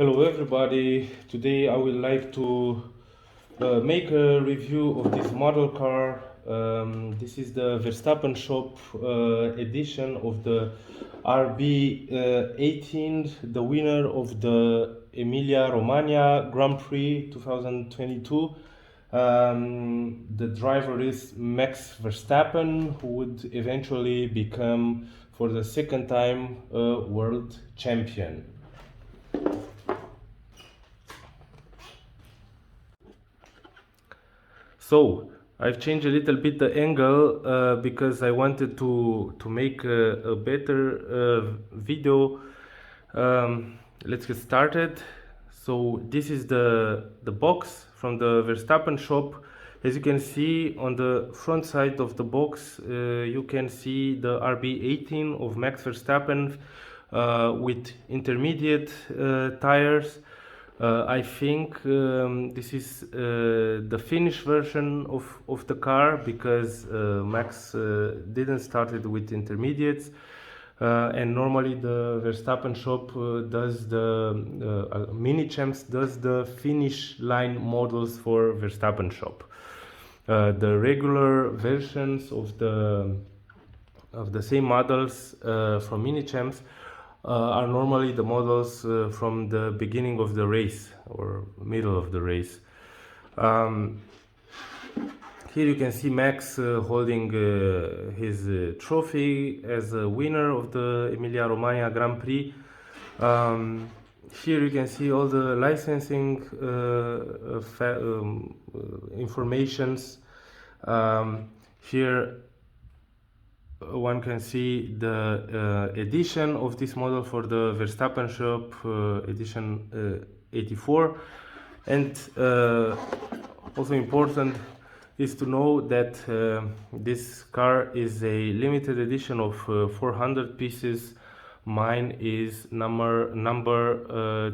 Hello everybody, today I would like to make a review of this model car. This is the Verstappen shop edition of the RB18, the winner of the Emilia Romagna Grand Prix 2022. The driver is Max Verstappen, who would eventually become for the second time a world champion. So I've changed a little bit the angle because I wanted to make a better video. Let's get started. So this is the box from the Verstappen shop. As you can see on the front side of the box, you can see the RB18 of Max Verstappen with intermediate tires. I think this is the finished version of the car because Max didn't start it with intermediates, and normally the Verstappen shop does the Minichamps does the finish line models for Verstappen shop. The regular versions of the same models from Minichamps are normally the models from the beginning of the race or middle of the race. Here you can see Max holding his trophy as a winner of the Emilia Romagna Grand Prix. Here you can see all the licensing informations. Here one can see the edition of this model for the Verstappen shop, edition 84. And also important is to know that this car is a limited edition of 400 pieces. Mine is number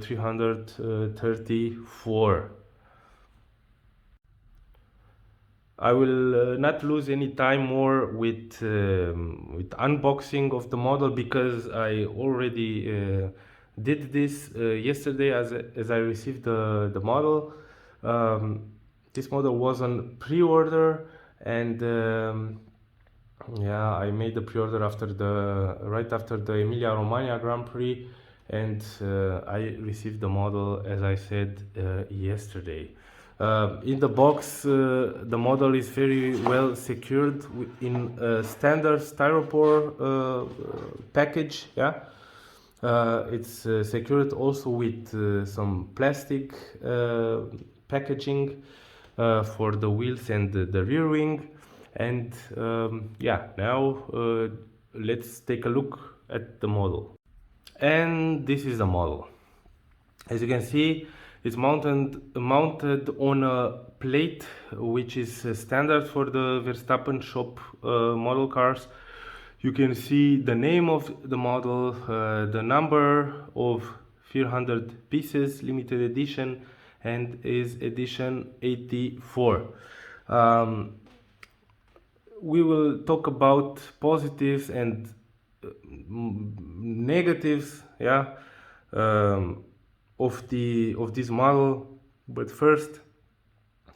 334. I will not lose any time more with unboxing of the model because I already did this yesterday as I received the model. This model was on pre-order, and yeah, I made the pre-order right after the Emilia Romagna Grand Prix, and I received the model as I said yesterday. In the box, the model is very well secured in a standard styrofoam package. Yeah, it's secured also with some plastic packaging for the wheels and the rear wing. And yeah, now let's take a look at the model. And this is the model. As you can see, it's mounted on a plate which is standard for the Verstappen shop model cars. You can see the name of the model, the number of 400 pieces, limited edition, and is edition 84. We will talk about positives and negatives, yeah, of this model, but first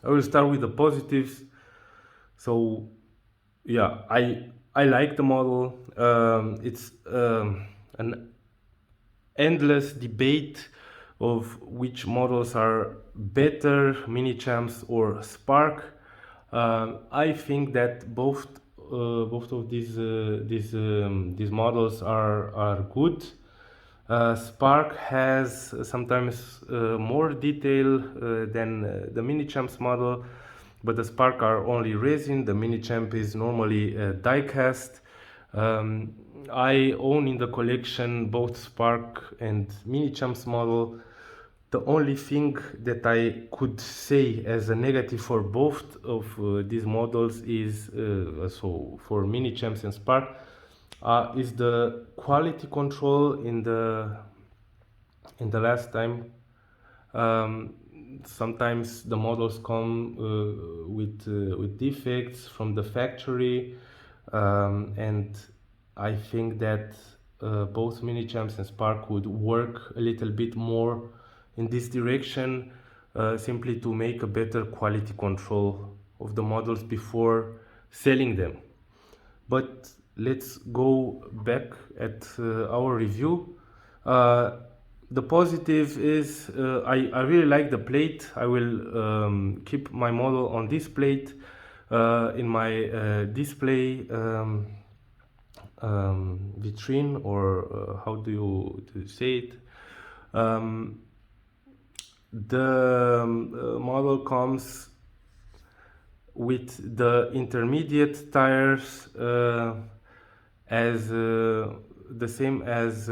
I will start with the positives. So yeah, I like the model. It's an endless debate of which models are better, Minichamps or Spark. I think that both of these models are good. Spark has sometimes more detail than the Minichamps model, but the Spark are only resin. The Minichamp is normally die-cast. I own in the collection both Spark and Minichamps model. The only thing that I could say as a negative for both of these models is, so for Minichamps and Spark, is the quality control in the last time. Sometimes the models come with defects from the factory, and I think that both Minichamps and Spark would work a little bit more in this direction, simply to make a better quality control of the models before selling them. But let's go back at our review. The positive is I really like the plate. I will keep my model on this plate in my display vitrine, or how do you say it? The model comes with the intermediate tires as the same as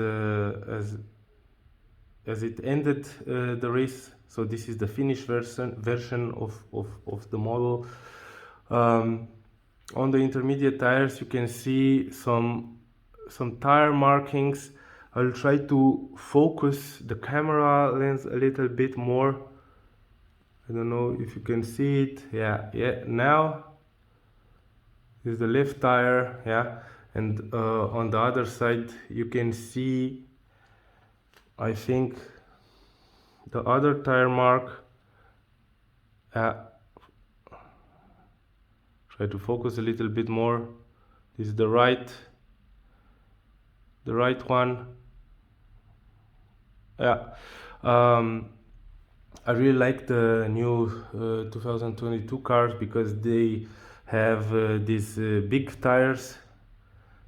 it ended the race. So this is the finished version of the model. On the intermediate tires you can see some tire markings. I'll try to focus the camera lens a little bit more. I don't know if you can see it. Yeah, now is the left tire, yeah, and on the other side you can see, I think, the other tire mark. Try to focus a little bit more. This is the right one. I really like the new 2022 cars because they have these big tires,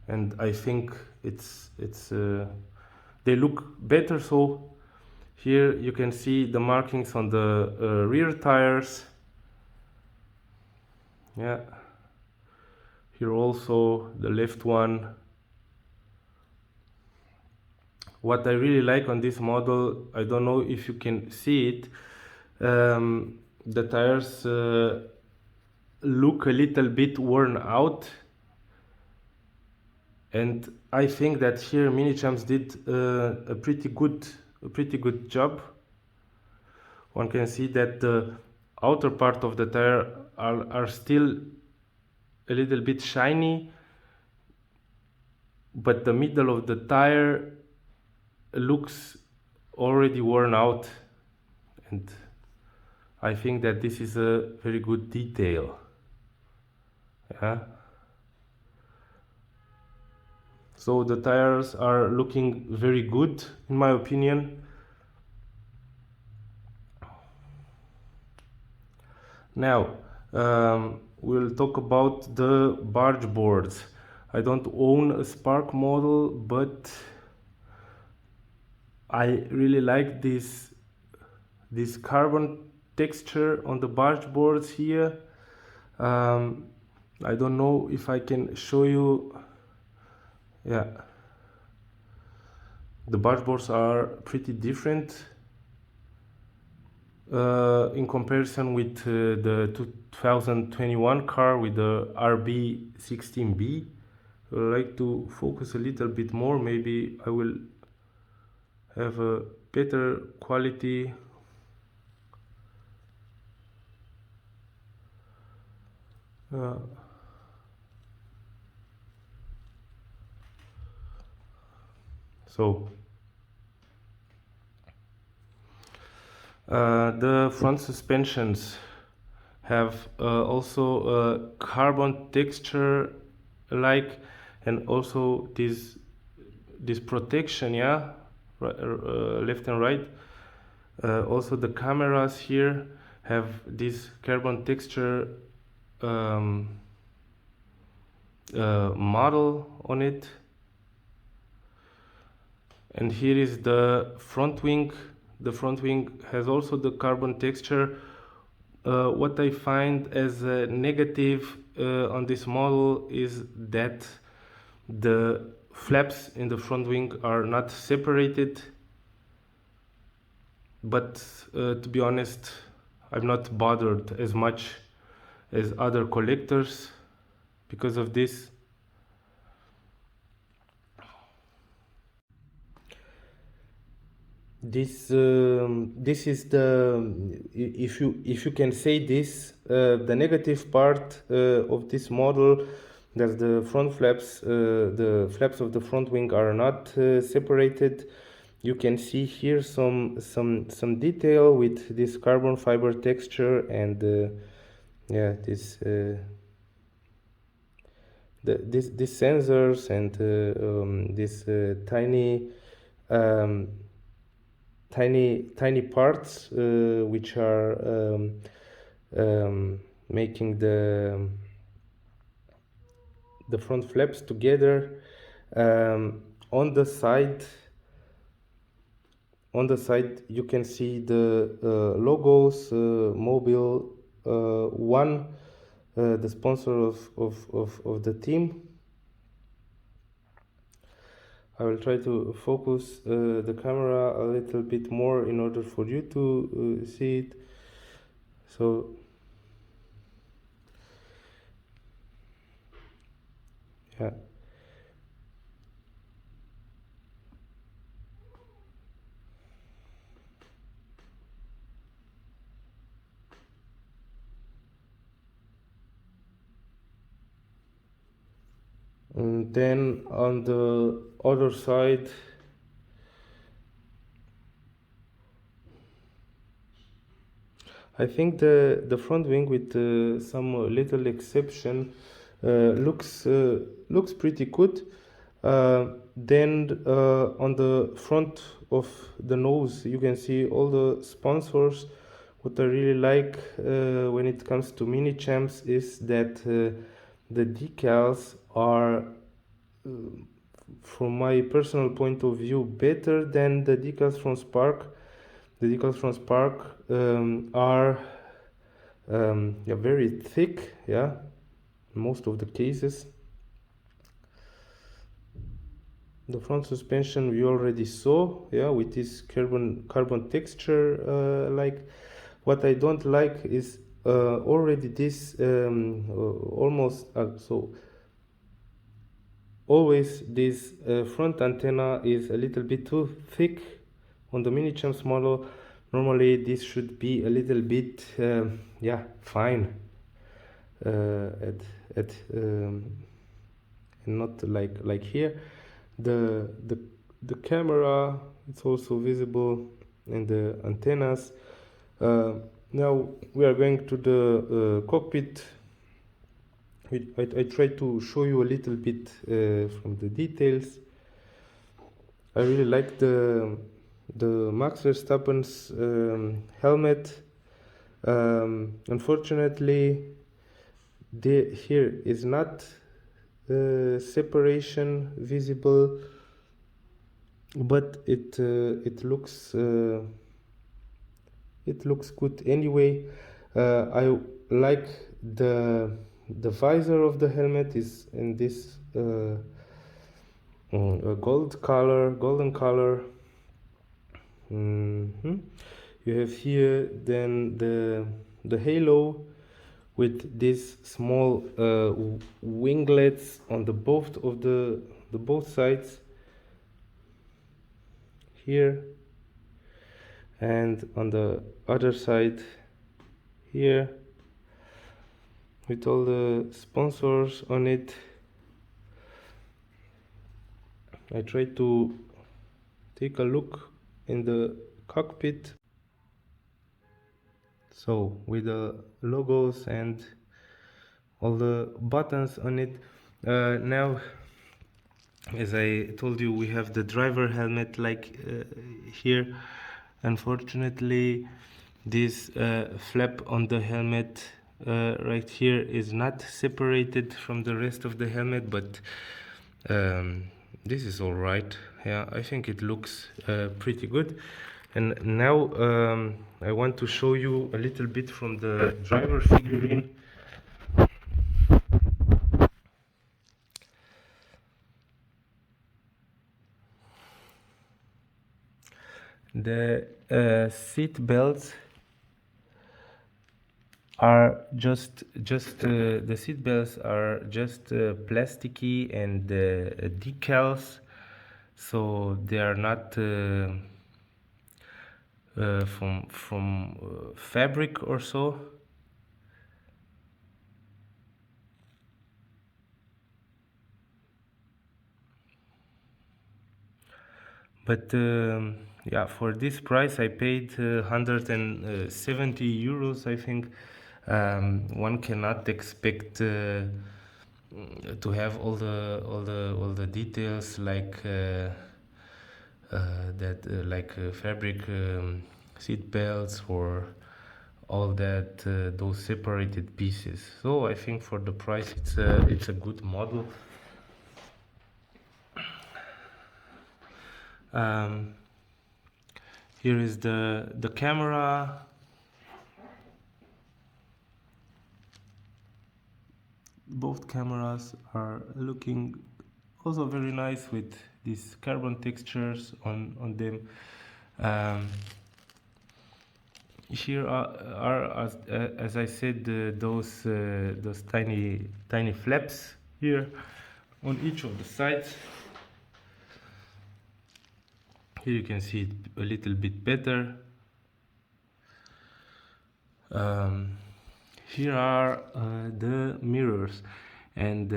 and I think it's they look better. So here you can see the markings on the rear tires. Yeah, here also the left one. What I really like on this model, I don't know if you can see it, the tires look a little bit worn out, and I think that here Minichamps did a pretty good job. One can see that the outer part of the tire are still a little bit shiny, but the middle of the tire looks already worn out, and I think that this is a very good detail. Yeah. So the tires are looking very good in my opinion. Now we'll talk about the barge boards. I don't own a Spark model, but I really like this carbon texture on the barge boards here. I don't know if I can show you. Yeah, the barge boards are pretty different in comparison with the 2021 car with the RB18. I would like to focus a little bit more. Maybe I will have a better quality. So the front suspensions have also a carbon texture like, and also this protection, yeah, left and right. Also the cameras here have this carbon texture model on it. And here is the front wing. The front wing has also the carbon texture. What I find as a negative on this model is that the flaps in the front wing are not separated. But to be honest, I'm not bothered as much as other collectors because of this. This is the, if you can say this, the negative part of this model, that the front flaps, the flaps of the front wing are not separated. you can see here some detail with this carbon fiber texture and yeah, these sensors and these um, tiny parts which are making the front flaps together. On the side, you can see the logos, Mobile One, the sponsor of the team. I will try to focus the camera a little bit more in order for you to see it. So yeah. And then on the other side, I think the front wing, with some little exception, looks pretty good. Then on the front of the nose, you can see all the sponsors. What I really like when it comes to Minichamps is that the decals are, from my personal point of view, better than the decals from Spark. The decals from Spark are yeah, very thick, yeah, in most of the cases. The front suspension we already saw, yeah, with this carbon texture. Like, what I don't like is already this almost so always this front antenna is a little bit too thick on the Minichamps model. Normally this should be a little bit yeah, fine at and not like here. The camera, it's also visible in the antennas. Now we are going to the cockpit. I try to show you a little bit from the details. I really like the Max Verstappen's helmet. Unfortunately, here is not separation visible, but it looks good anyway. I like the visor of the helmet is in this golden color. You have here then the halo with these small winglets on the both sides here, and on the other side here, with all the sponsors on it. I try to take a look in the cockpit. So with the logos and all the buttons on it. Now, as I told you, we have the driver helmet like here. Unfortunately, this flap on the helmet right here is not separated from the rest of the helmet, but this is all right. Yeah, I think it looks pretty good. And now I want to show you a little bit from the driver figurine. The seat belts are just the seat belts are just plasticky and decals, so they are not from fabric or so. But yeah, for this price I paid 170 euros, I think. One cannot expect to have all the details like fabric seat belts or all that those separated pieces. So I think for the price it's a good model. Um, Here is the camera. Both cameras are looking also very nice with these carbon textures on them. Um, Here are as I said, those tiny flaps here on each of the sides. Here you can see it a little bit better. Here are the mirrors, and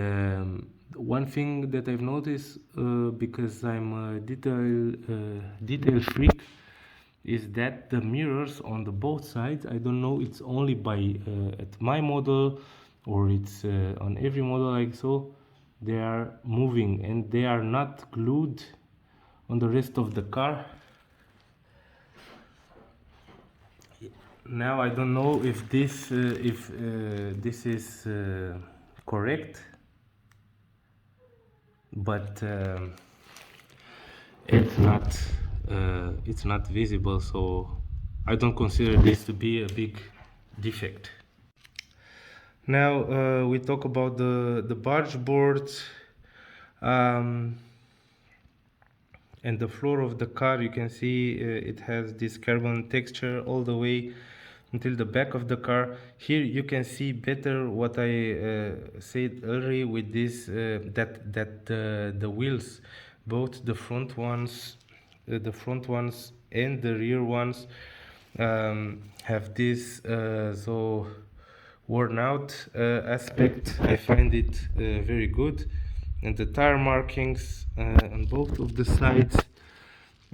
one thing that I've noticed, because I'm a detail freak, is that the mirrors on the both sides, I don't know, it's only by at my model or it's on every model like so, they are moving and they are not glued on the rest of the car. Now I don't know if this is correct, but it's not visible, so I don't consider this to be a big defect. Now we talk about the barge boards and the floor of the car. You can see it has this carbon texture all the way until the back of the car. Here you can see better what I said earlier with this that the wheels, both the front ones and the rear ones, have this so worn out aspect. I find it very good. And the tire markings on both of the sides,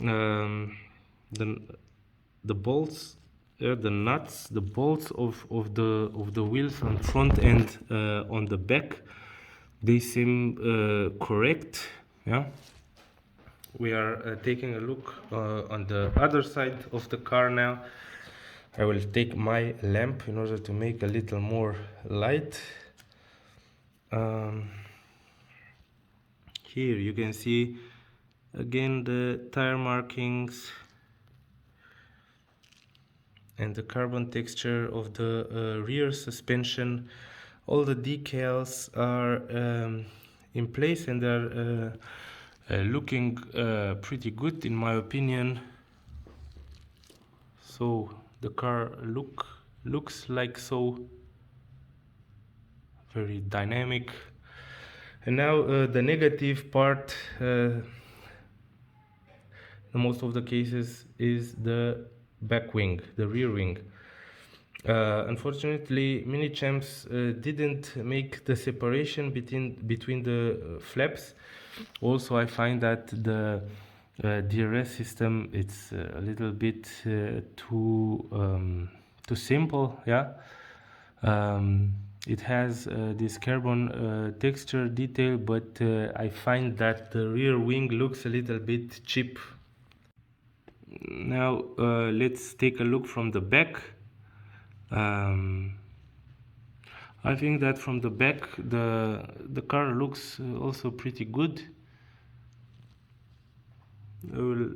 um, the bolts, the nuts, the bolts of the wheels on front and on the back, they seem correct. Yeah. We are taking a look on the other side of the car now. I will take my lamp in order to make a little more light. Here you can see again the tire markings and the carbon texture of the rear suspension. All the decals are in place and are looking pretty good in my opinion. So the car looks like so very dynamic. And now the negative part, in most of the cases, is the back wing, the rear wing. Unfortunately, Minichamps didn't make the separation between the flaps. Also, I find that the DRS system, it's a little bit too simple. Yeah. It has this carbon texture detail, but I find that the rear wing looks a little bit cheap. Now let's take a look from the back. I think that from the back the car looks also pretty good. I will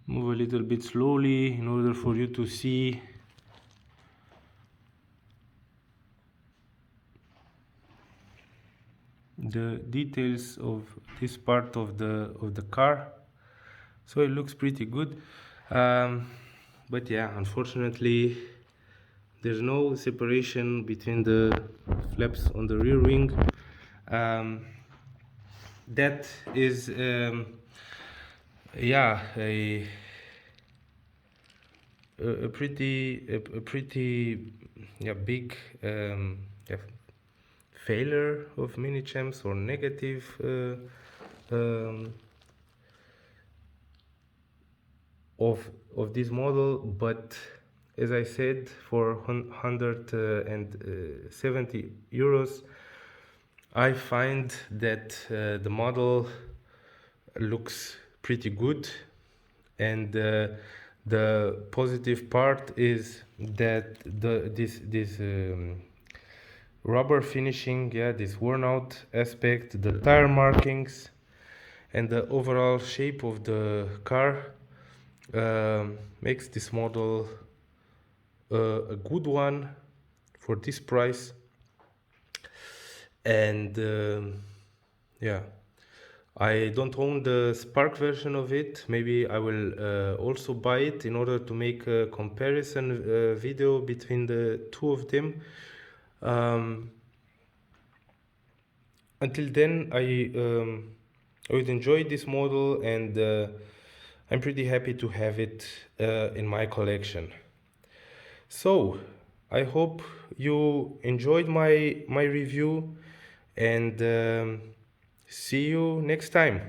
move a little bit slowly in order for you to see the details of this part of the car. So it looks pretty good, but yeah, unfortunately there's no separation between the flaps on the rear wing. That is yeah, a pretty yeah, big yeah, failure of Minichamps, or negative um, of this model, but as I said, for 170 euros, I find that the model looks pretty good, and the positive part is that this rubber finishing, yeah, this worn out aspect, the tire markings, and the overall shape of the car makes this model a good one for this price. And yeah, I don't own the Spark version of it. Maybe I will also buy it in order to make a comparison video between the two of them. Until then, I would enjoy this model, and I'm pretty happy to have it in my collection. So I hope you enjoyed my review, and see you next time.